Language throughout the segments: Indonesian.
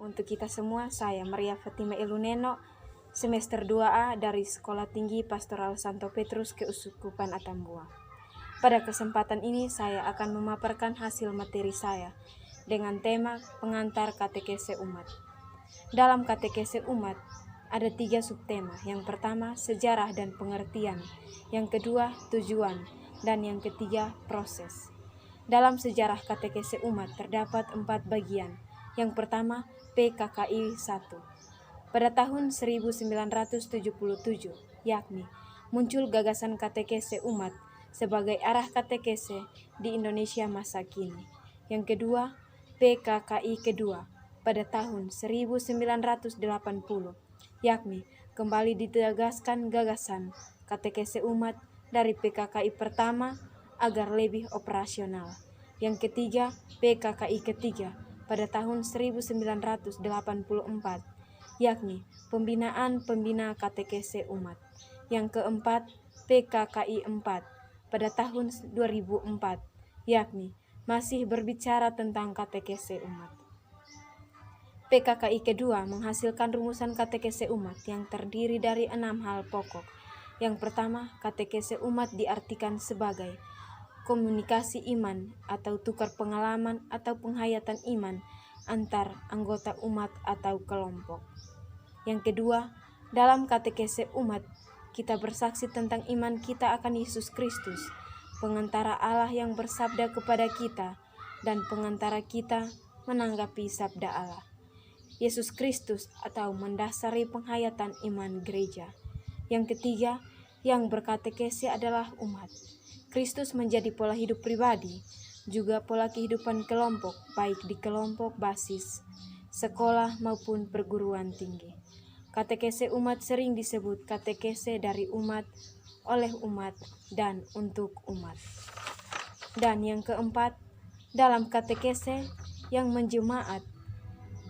untuk kita semua. Saya Maria Fatima Eluneno, semester 2A dari Sekolah Tinggi Pastoral Santo Petrus Keuskupan Atambua. Pada kesempatan ini saya akan memaparkan hasil materi saya dengan tema pengantar katekese umat. Dalam katekese umat ada 3 subtema. Yang pertama, sejarah dan pengertian. Yang kedua, tujuan. Dan yang ketiga, proses. Dalam sejarah katekese umat terdapat 4 bagian. Yang pertama, PKKI 1. Pada tahun 1977, yakni muncul gagasan katekese umat sebagai arah katekese di Indonesia masa kini. Yang kedua, PKKI kedua pada tahun 1980, yakni kembali ditegaskan gagasan katekese umat dari PKKI pertama agar lebih operasional. Yang ketiga, PKKI ketiga pada tahun 1984, yakni pembinaan pembina katekese umat. Yang keempat, PKKI 4 pada tahun 2004, yakni masih berbicara tentang katekese umat. PKKI kedua menghasilkan rumusan katekese umat yang terdiri dari 6 hal pokok. Yang pertama, katekese umat diartikan sebagai komunikasi iman atau tukar pengalaman atau penghayatan iman antar anggota umat atau kelompok. Yang kedua, dalam katekese umat kita bersaksi tentang iman kita akan Yesus Kristus, pengantara Allah yang bersabda kepada kita dan pengantara kita menanggapi sabda Allah. Yesus Kristus atau mendasari penghayatan iman gereja. Yang ketiga, yang berkatekese adalah umat. Kristus menjadi pola hidup pribadi, juga pola kehidupan kelompok, baik di kelompok basis, sekolah maupun perguruan tinggi. Katekese umat sering disebut katekese dari umat, oleh umat, dan untuk umat. Dan yang keempat, dalam katekese yang menjemaat,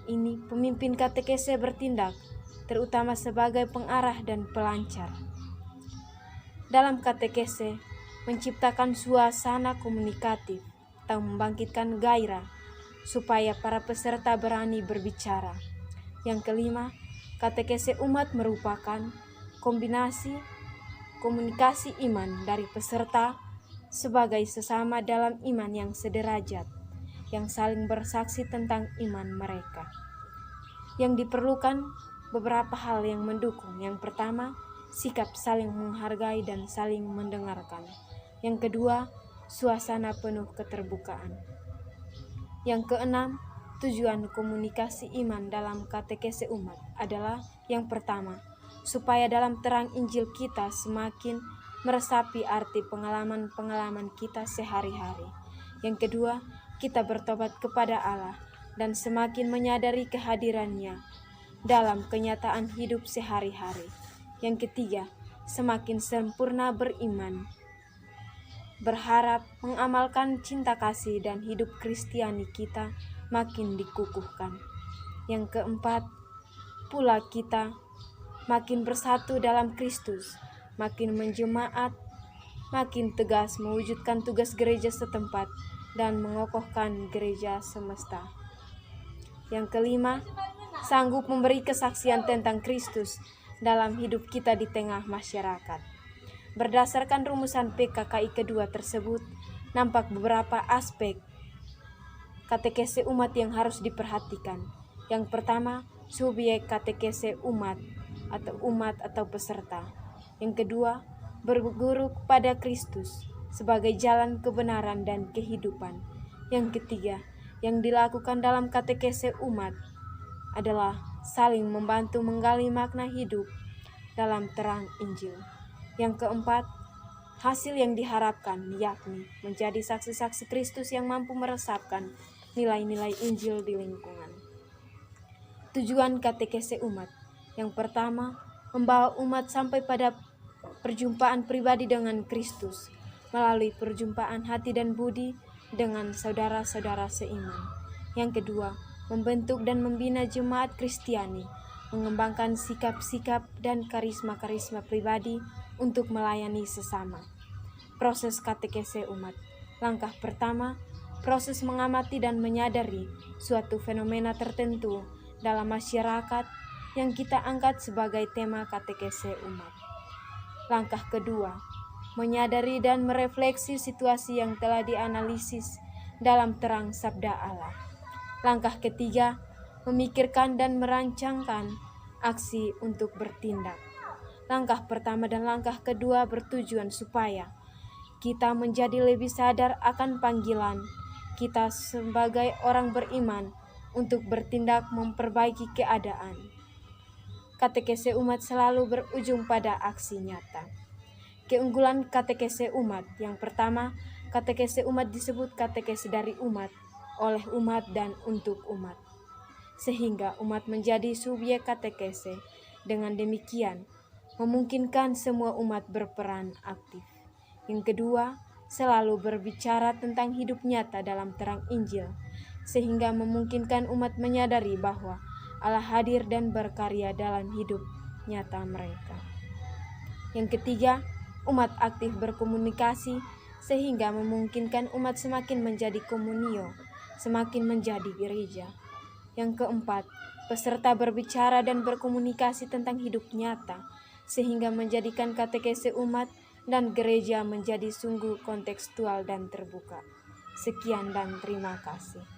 ini pemimpin katekese bertindak, terutama sebagai pengarah dan pelancar. Dalam katekese, menciptakan suasana komunikatif atau membangkitkan gairah supaya para peserta berani berbicara. Yang kelima, katekese umat merupakan komunikasi iman dari peserta sebagai sesama dalam iman yang sederajat, yang saling bersaksi tentang iman mereka. Yang diperlukan beberapa hal yang mendukung. Yang pertama, sikap saling menghargai dan saling mendengarkan. Yang kedua, suasana penuh keterbukaan. Yang keenam, tujuan komunikasi iman dalam katekese umat adalah yang pertama, supaya dalam terang Injil kita semakin meresapi arti pengalaman-pengalaman kita sehari-hari. Yang kedua, kita bertobat kepada Allah dan semakin menyadari kehadirannya dalam kenyataan hidup sehari-hari. Yang ketiga, semakin sempurna beriman, berharap mengamalkan cinta kasih dan hidup Kristiani kita makin dikukuhkan. Yang keempat, pula kita makin bersatu dalam Kristus, makin menjemaat, makin tegas mewujudkan tugas gereja setempat dan mengokohkan gereja semesta. Yang kelima, sanggup memberi kesaksian tentang Kristus dalam hidup kita di tengah masyarakat. Berdasarkan rumusan PKKI kedua tersebut, nampak beberapa aspek katekese umat yang harus diperhatikan. Yang pertama, subjek katekese umat atau peserta. Yang kedua, berguru kepada Kristus sebagai jalan kebenaran dan kehidupan. Yang ketiga, yang dilakukan dalam katekese umat adalah saling membantu menggali makna hidup dalam terang Injil. Yang keempat, hasil yang diharapkan yakni menjadi saksi-saksi Kristus yang mampu meresapkan nilai-nilai Injil di lingkungan. Tujuan katekese umat. Yang pertama, membawa umat sampai pada perjumpaan pribadi dengan Kristus melalui perjumpaan hati dan budi dengan saudara-saudara seiman. Yang kedua, membentuk dan membina jemaat Kristiani, mengembangkan sikap-sikap dan karisma-karisma pribadi untuk melayani sesama. Proses katekese umat. Langkah pertama, proses mengamati dan menyadari suatu fenomena tertentu dalam masyarakat yang kita angkat sebagai tema katekese umat. Langkah kedua, menyadari dan merefleksi situasi yang telah dianalisis dalam terang sabda Allah. Langkah ketiga, memikirkan dan merancangkan aksi untuk bertindak. Langkah pertama dan langkah kedua bertujuan supaya kita menjadi lebih sadar akan panggilan kita sebagai orang beriman untuk bertindak memperbaiki keadaan. Katekese umat selalu berujung pada aksi nyata. Keunggulan katekese umat. Yang pertama, katekese umat disebut katekese dari umat, oleh umat dan untuk umat. Sehingga umat menjadi subjek katekese. Dengan demikian, memungkinkan semua umat berperan aktif. Yang kedua, selalu berbicara tentang hidup nyata dalam terang Injil, sehingga memungkinkan umat menyadari bahwa Allah hadir dan berkarya dalam hidup nyata mereka. Yang ketiga, umat aktif berkomunikasi sehingga memungkinkan umat semakin menjadi komunio, semakin menjadi gereja. Yang keempat, peserta berbicara dan berkomunikasi tentang hidup nyata sehingga menjadikan katekese umat dan gereja menjadi sungguh kontekstual dan terbuka. Sekian dan terima kasih.